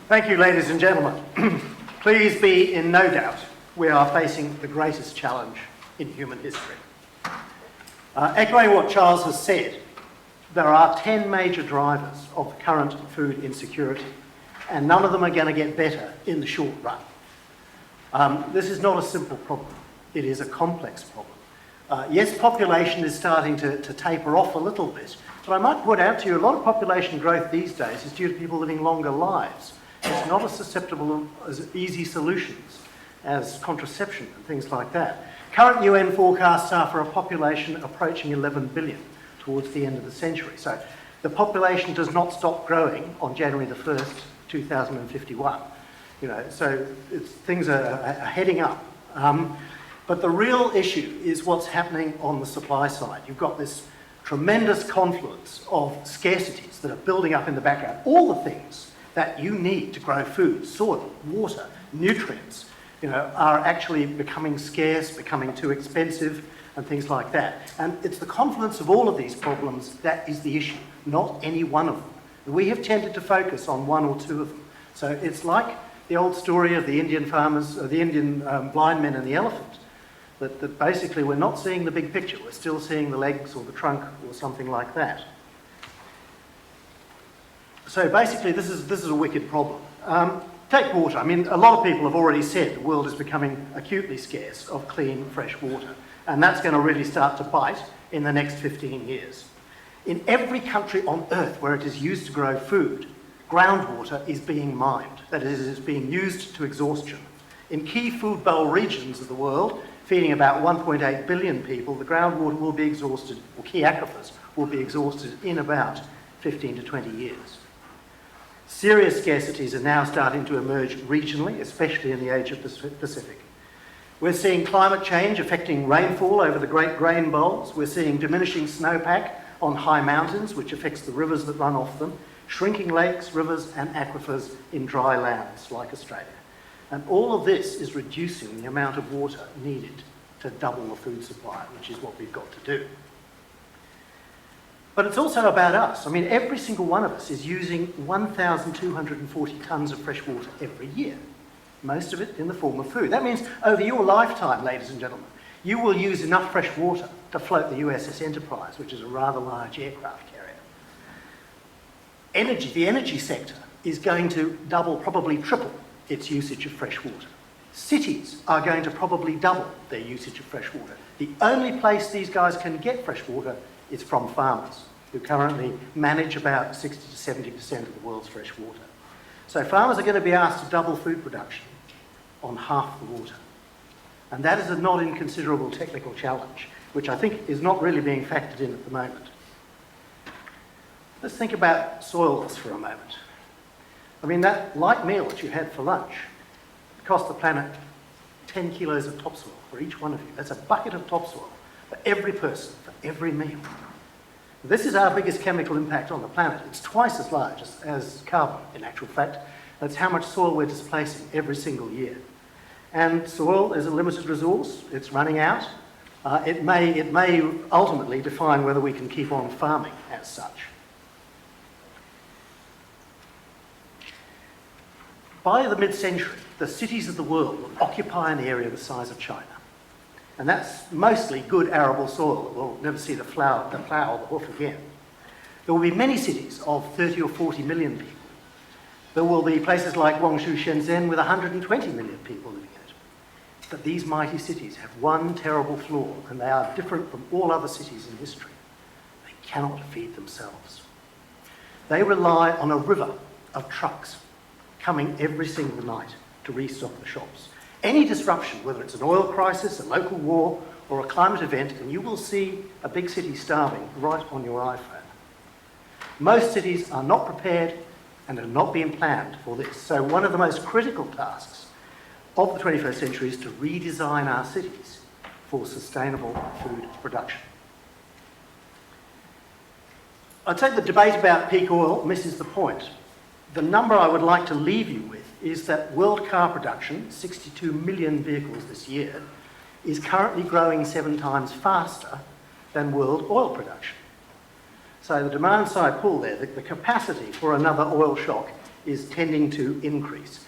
Thank you, ladies and gentlemen. Please be in no doubt we are facing the greatest challenge in human history. Echoing what Charles has said, there are 10 major drivers of the current food insecurity, and none of them are going to get better in the short run. This is not a simple problem. It is a complex problem. Yes, population is starting to taper off a little bit, but I might point out to you a lot of population growth these days is due to people living longer lives. It's not as susceptible as easy solutions as contraception and things like that. Current UN forecasts are for a population approaching 11 billion towards the end of the century. So the population does not stop growing on January the 1st, 2051. So things are heading up. But the real issue is what's happening on the supply side. You've got this tremendous confluence of scarcities that are building up in the background. All the things that you need to grow food, soil, water, nutrients, are actually becoming scarce, becoming too expensive, and things like that. And it's the confluence of all of these problems that is the issue, not any one of them. We have tended to focus on one or two of them. So it's like the old story of the Indian farmers, the Indian blind men and the elephant, that basically we're not seeing the big picture, we're still seeing the legs or the trunk or something like that. So basically this is a wicked problem. Take water. I mean, a lot of people have already said the world is becoming acutely scarce of clean, fresh water, and that's going to really start to bite in the next 15 years. In every country on earth where it is used to grow food, groundwater is being mined. That is, it is being used to exhaustion. In key food bowl regions of the world, feeding about 1.8 billion people, the groundwater will be exhausted, or key aquifers will be exhausted in about 15 to 20 years. Serious scarcities are now starting to emerge regionally, especially in the Asia Pacific. We're seeing climate change affecting rainfall over the Great Grain Bowls. We're seeing diminishing snowpack on high mountains, which affects the rivers that run off them, shrinking lakes, rivers and aquifers in dry lands like Australia. And all of this is reducing the amount of water needed to double the food supply, which is what we've got to do. But it's also about us. I mean, every single one of us is using 1,240 tonnes of fresh water every year, most of it in the form of food. That means over your lifetime, ladies and gentlemen, you will use enough fresh water to float the USS Enterprise, which is a rather large aircraft carrier. The energy sector is going to double, probably triple, its usage of fresh water. Cities are going to probably double their usage of fresh water. The only place these guys can get fresh water is from farmers, who currently manage about 60 to 70% of the world's fresh water. So farmers are going to be asked to double food production on half the water. And that is a not inconsiderable technical challenge, which I think is not really being factored in at the moment. Let's think about soil loss for a moment. I mean, that light meal that you had for lunch cost the planet 10 kilos of topsoil for each one of you. That's a bucket of topsoil for every person, for every meal. This is our biggest chemical impact on the planet. It's twice as large as carbon, in actual fact. That's how much soil we're displacing every single year. And soil is a limited resource. It's running out. It may ultimately define whether we can keep on farming as such. By the mid-century, the cities of the world will occupy an area the size of China. And that's mostly good arable soil that will never see the plough or the hoof again. There will be many cities of 30 or 40 million people. There will be places like Guangzhou, Shenzhen with 120 million people living in it. But these mighty cities have one terrible flaw, and they are different from all other cities in history. They cannot feed themselves. They rely on a river of trucks coming every single night to restock the shops. Any disruption, whether it's an oil crisis, a local war, or a climate event, and you will see a big city starving right on your iPhone. Most cities are not prepared and are not being planned for this. So one of the most critical tasks of the 21st century is to redesign our cities for sustainable food production. I'd say the debate about peak oil misses the point. The number I would like to leave you with is that world car production, 62 million vehicles this year, is currently growing 7 times faster than world oil production. So the demand side pull there, the capacity for another oil shock is tending to increase.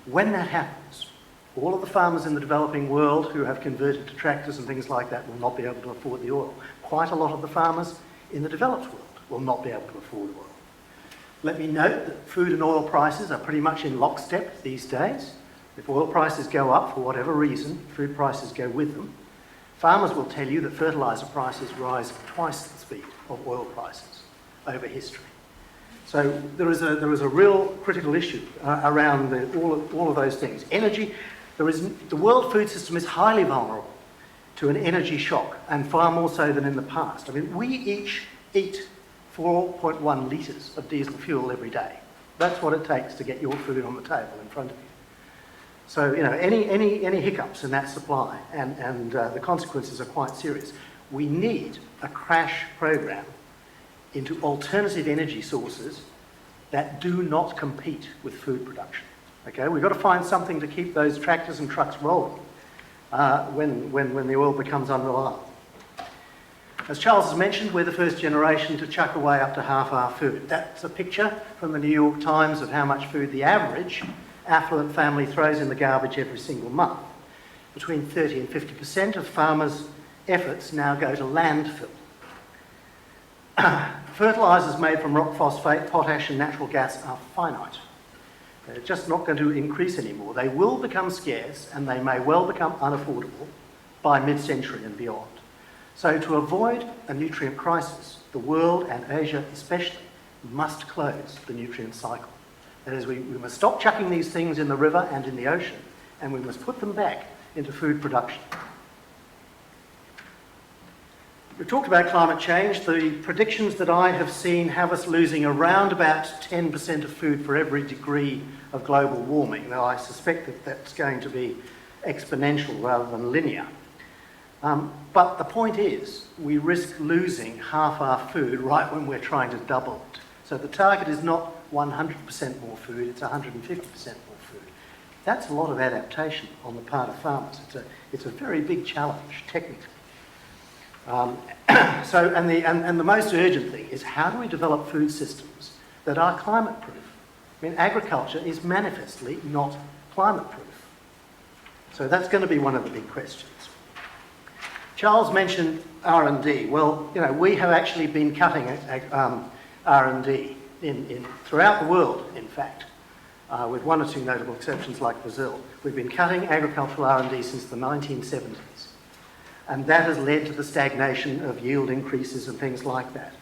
When that happens, all of the farmers in the developing world who have converted to tractors and things like that will not be able to afford the oil. Quite a lot of the farmers in the developed world will not be able to afford oil. Let me note that food and oil prices are pretty much in lockstep these days. If oil prices go up for whatever reason, food prices go with them. Farmers will tell you that fertiliser prices rise twice the speed of oil prices over history. So there is a real critical issue around all of those things. Energy, the world food system is highly vulnerable to an energy shock, and far more so than in the past. I mean, we each eat 4.1 litres of diesel fuel every day. That's what it takes to get your food on the table in front of you. So, you know, any hiccups in that supply, and the consequences are quite serious. We need a crash program into alternative energy sources that do not compete with food production. Okay, we've got to find something to keep those tractors and trucks rolling when the oil becomes unreliable. As Charles has mentioned, we're the first generation to chuck away up to half our food. That's a picture from the New York Times of how much food the average affluent family throws in the garbage every single month. Between 30 and 50% of farmers' efforts now go to landfill. Fertilisers made from rock phosphate, potash and natural gas are finite. They're just not going to increase anymore. They will become scarce and they may well become unaffordable by mid-century and beyond. So to avoid a nutrient crisis, the world, and Asia especially, must close the nutrient cycle. That is, we must stop chucking these things in the river and in the ocean, and we must put them back into food production. We've talked about climate change. The predictions that I have seen have us losing around about 10% of food for every degree of global warming, though I suspect that that's going to be exponential rather than linear. But the point is, we risk losing half our food right when we're trying to double it. So the target is not 100% more food, it's 150% more food. That's a lot of adaptation on the part of farmers. It's a very big challenge, technically. And the most urgent thing is, how do we develop food systems that are climate proof? I mean, agriculture is manifestly not climate proof. So that's going to be one of the big questions. Charles mentioned R&D. Well, you know, we have actually been cutting R&D throughout the world, in fact, with one or two notable exceptions like Brazil. We've been cutting agricultural R&D since the 1970s. And that has led to the stagnation of yield increases and things like that.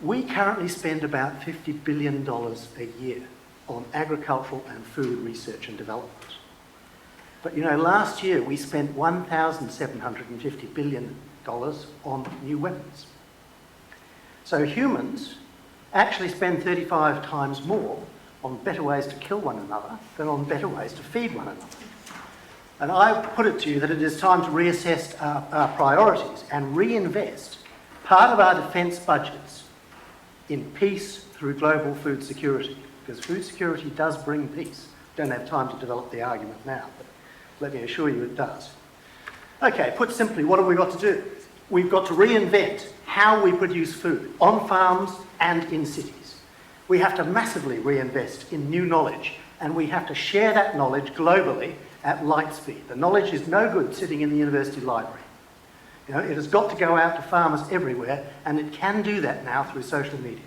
We currently spend about $50 billion a year on agricultural and food research and development. But, you know, last year we spent $1,750 billion on new weapons. So humans actually spend 35 times more on better ways to kill one another than on better ways to feed one another. And I put it to you that it is time to reassess our priorities and reinvest part of our defence budgets in peace through global food security, because food security does bring peace. Don't have time to develop the argument now, but let me assure you it does. Okay, put simply, what have we got to do? We've got to reinvent how we produce food on farms and in cities. We have to massively reinvest in new knowledge, and we have to share that knowledge globally at light speed. The knowledge is no good sitting in the university library. You know, it has got to go out to farmers everywhere, and it can do that now through social media.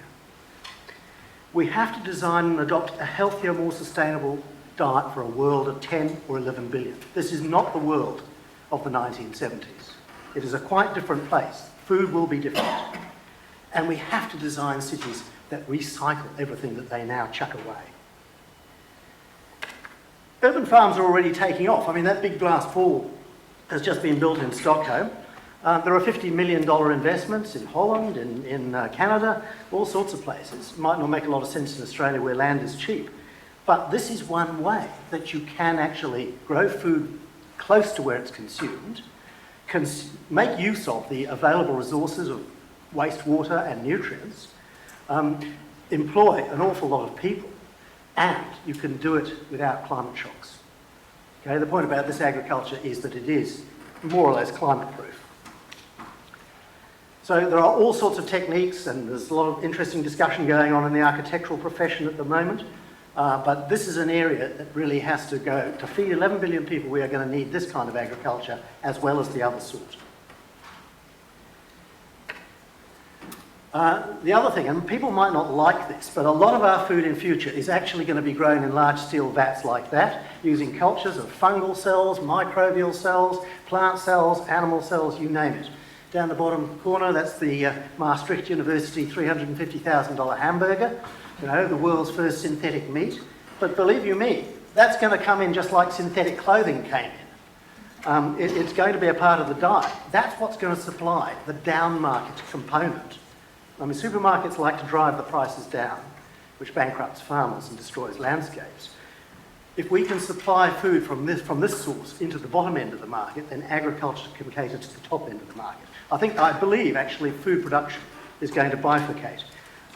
We have to design and adopt a healthier, more sustainable diet for a world of 10 or 11 billion. This is not the world of the 1970s. It is a quite different place. Food will be different. And we have to design cities that recycle everything that they now chuck away. Urban farms are already taking off. I mean, that big glass pool has just been built in Stockholm. There are $50 million investments in Holland, in Canada, all sorts of places. It might not make a lot of sense in Australia where land is cheap. But this is one way that you can actually grow food close to where it's consumed, make use of the available resources of wastewater and nutrients, employ an awful lot of people, and you can do it without climate shocks. Okay, the point about this agriculture is that it is more or less climate proof. So there are all sorts of techniques, and there's a lot of interesting discussion going on in the architectural profession at the moment. But this is an area that really has to go. To feed 11 billion people, we are going to need this kind of agriculture as well as the other sort. The other thing, and people might not like this, but a lot of our food in future is actually going to be grown in large steel vats like that, using cultures of fungal cells, microbial cells, plant cells, animal cells, you name it. Down the bottom corner, that's the Maastricht University $350,000 hamburger, you know, the world's first synthetic meat. But believe you me, that's going to come in just like synthetic clothing came in. It's going to be a part of the diet. That's what's going to supply the down market component. I mean, supermarkets like to drive the prices down, which bankrupts farmers and destroys landscapes. If we can supply food from this source into the bottom end of the market, then agriculture can cater to the top end of the market. I believe, actually, food production is going to bifurcate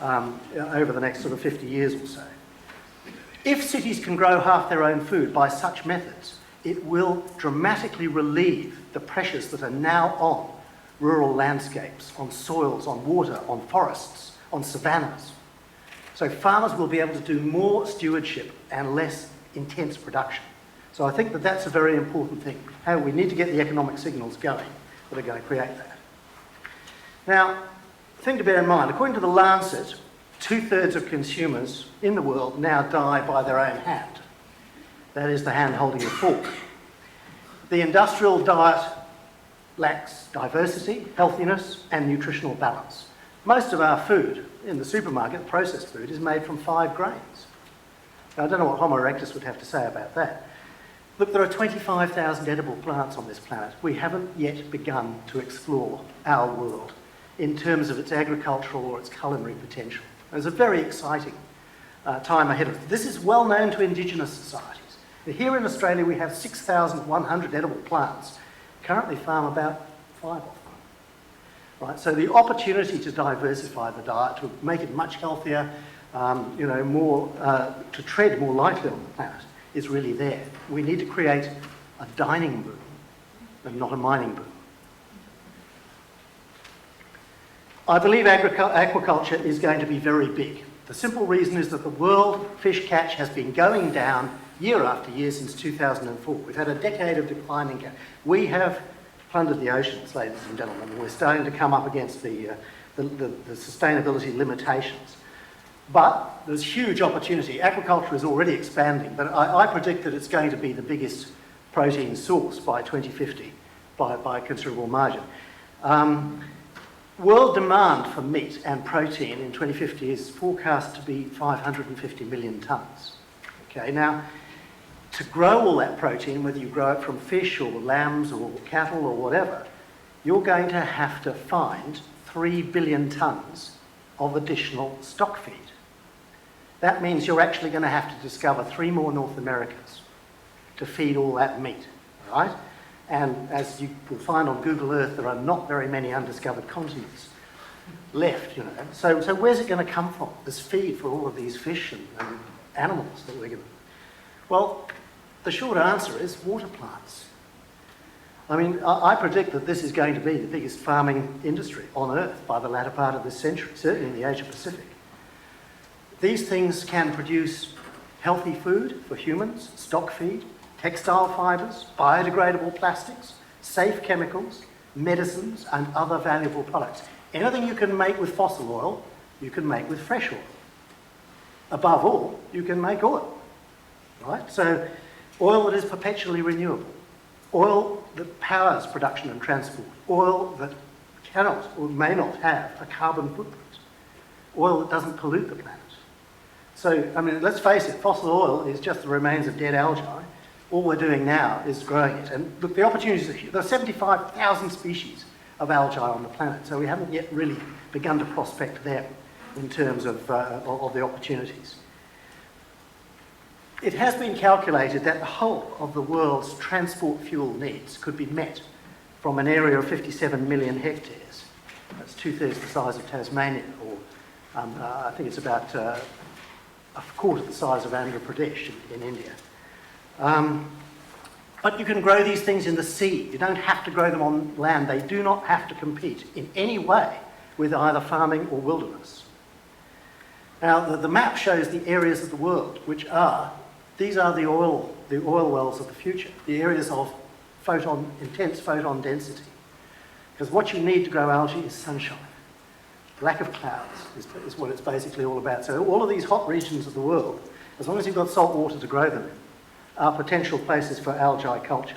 over the next sort of 50 years or so. If cities can grow half their own food by such methods, it will dramatically relieve the pressures that are now on rural landscapes, on soils, on water, on forests, on savannas. So farmers will be able to do more stewardship and less intense production. So I think that that's a very important thing. How we need to get the economic signals going that are going to create that. Now, the thing to bear in mind, according to the Lancet, 2/3 of consumers in the world now die by their own hand. That is the hand holding the fork. The industrial diet lacks diversity, healthiness, and nutritional balance. Most of our food in the supermarket, processed food, is made from 5 grains. Now, I don't know what Homo erectus would have to say about that. Look, there are 25,000 edible plants on this planet. We haven't yet begun to explore our world in terms of its agricultural or its culinary potential. There's a very exciting time ahead of us. This is well known to indigenous societies. Here in Australia, we have 6,100 edible plants. Currently farm about 5 of them. Right? So the opportunity to diversify the diet, to make it much healthier, to tread more lightly on the planet, is really there. We need to create a dining boom and not a mining boom. I believe aquaculture is going to be very big. The simple reason is that the world fish catch has been going down year after year since 2004. We've had a decade of declining catch. We have plundered the oceans, ladies and gentlemen, and we're starting to come up against the sustainability limitations. But there's huge opportunity. Aquaculture is already expanding, but I predict that it's going to be the biggest protein source by 2050 by a considerable margin. World demand for meat and protein in 2050 is forecast to be 550 million tonnes. Okay, now, to grow all that protein, whether you grow it from fish or lambs or cattle or whatever, you're going to have to find 3 billion tonnes of additional stock feed. That means you're actually going to have to discover 3 more North Americas to feed all that meat, right? And as you will find on Google Earth, there are not very many undiscovered continents left, you know. So where's it going to come from, this feed for all of these fish and animals that we're going to... Well, the short answer is water plants. I mean, I predict that this is going to be the biggest farming industry on Earth by the latter part of this century, certainly in the Asia Pacific. These things can produce healthy food for humans, stock feed, textile fibres, biodegradable plastics, safe chemicals, medicines, and other valuable products. Anything you can make with fossil oil, you can make with fresh oil. Above all, you can make oil, right? So oil that is perpetually renewable, oil that powers production and transport, oil that cannot or may not have a carbon footprint, oil that doesn't pollute the planet. So, I mean, let's face it, fossil oil is just the remains of dead algae. All we're doing now is growing it. And look, the opportunities are huge. There are 75,000 species of algae on the planet, so we haven't yet really begun to prospect them in terms of the opportunities. It has been calculated that the whole of the world's transport fuel needs could be met from an area of 57 million hectares. That's 2/3 the size of Tasmania, or I think it's about a quarter the size of Andhra Pradesh in India. But you can grow these things in the sea. You don't have to grow them on land. They do not have to compete in any way with either farming or wilderness. Now, the map shows the areas of the world these are the oil wells of the future, the areas of intense photon density. Because what you need to grow algae is sunshine. Lack of clouds is what it's basically all about. So all of these hot regions of the world, as long as you've got salt water to grow them in, are potential places for algae culture.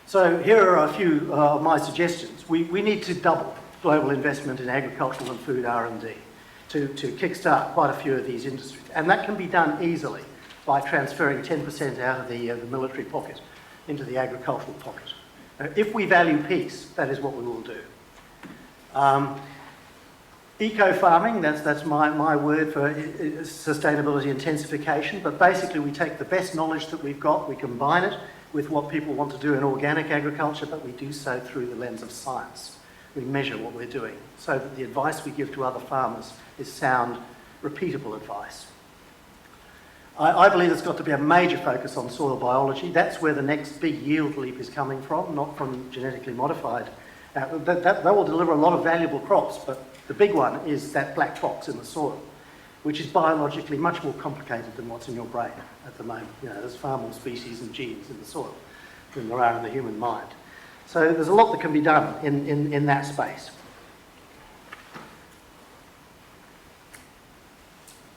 So here are a few of my suggestions. We need to double global investment in agricultural and food R&D to kickstart quite a few of these industries. And that can be done easily by transferring 10% out of the military pocket into the agricultural pocket. Now, if we value peace, that is what we will do. Eco-farming, that's my word for sustainability intensification, but basically we take the best knowledge that we've got, we combine it with what people want to do in organic agriculture, but we do so through the lens of science. We measure what we're doing so that the advice we give to other farmers is sound, repeatable advice. I believe there's got to be a major focus on soil biology. That's where the next big yield leap is coming from, not from genetically modified. That will deliver a lot of valuable crops, but the big one is that black box in the soil, which is biologically much more complicated than what's in your brain at the moment. You know, there's far more species and genes in the soil than there are in the human mind. So there's a lot that can be done in that space.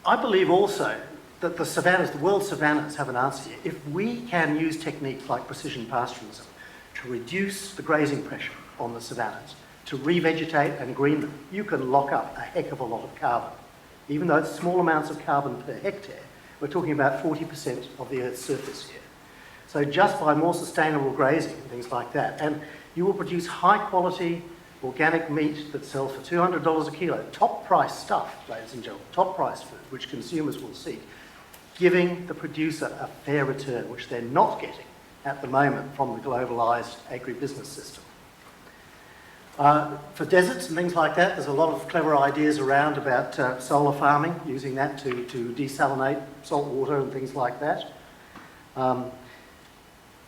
I believe also that the savannas, the world's savannas, have an answer here. If we can use techniques like precision pastoralism to reduce the grazing pressure on the savannas, to revegetate and green them, you can lock up a heck of a lot of carbon. Even though it's small amounts of carbon per hectare, we're talking about 40% of the Earth's surface here. So just by more sustainable grazing and things like that, and you will produce high quality organic meat that sells for $200 a kilo, top price stuff, ladies and gentlemen, top price food, which consumers will seek, giving the producer a fair return, which they're not getting at the moment from the globalised agribusiness system. For deserts and things like that, there's a lot of clever ideas around about solar farming, using that to desalinate salt water and things like that.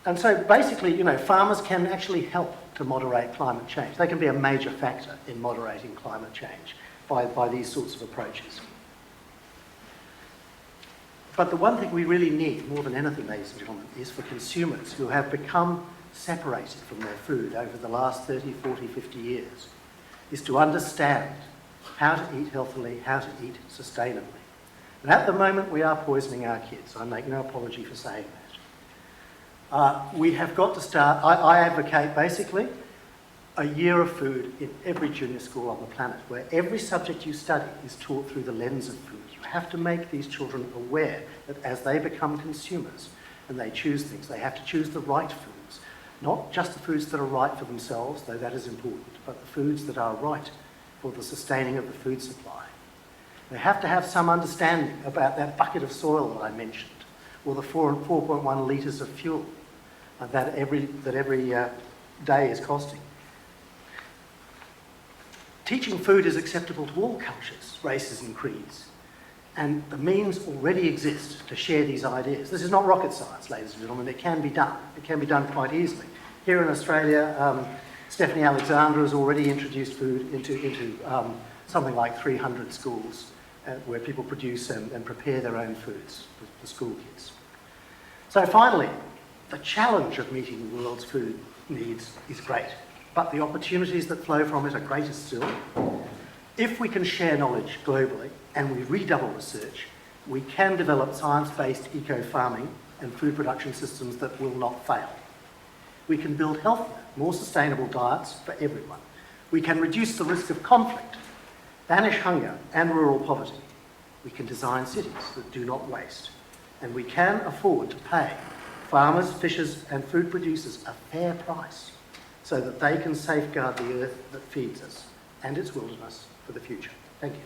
And so basically, you know, farmers can actually help to moderate climate change. They can be a major factor in moderating climate change by these sorts of approaches. But the one thing we really need, more than anything, ladies and gentlemen, is for consumers who have become separated from their food over the last 30, 40, 50 years, is to understand how to eat healthily, how to eat sustainably. And at the moment, we are poisoning our kids. I make no apology for saying that. We have got to start, I advocate basically a year of food in every junior school on the planet, where every subject you study is taught through the lens of food. You have to make these children aware that as they become consumers and they choose things, they have to choose the right foods. Not just the foods that are right for themselves, though that is important, but the foods that are right for the sustaining of the food supply. They have to have some understanding about that bucket of soil that I mentioned, or the 4.1 litres of fuel that every day is costing. Teaching food is acceptable to all cultures, races and creeds, and the means already exist to share these ideas. This is not rocket science, ladies and gentlemen. It can be done. It can be done quite easily. Here in Australia, Stephanie Alexander has already introduced food into something like 300 schools where people produce and prepare their own foods for school kids. So finally, the challenge of meeting the world's food needs is great, but the opportunities that flow from it are greater still. If we can share knowledge globally and we redouble research, we can develop science-based eco-farming and food production systems that will not fail. We can build healthier, more sustainable diets for everyone. We can reduce the risk of conflict, banish hunger and rural poverty. We can design cities that do not waste. And we can afford to pay farmers, fishers and food producers a fair price so that they can safeguard the earth that feeds us and its wilderness for the future. Thank you.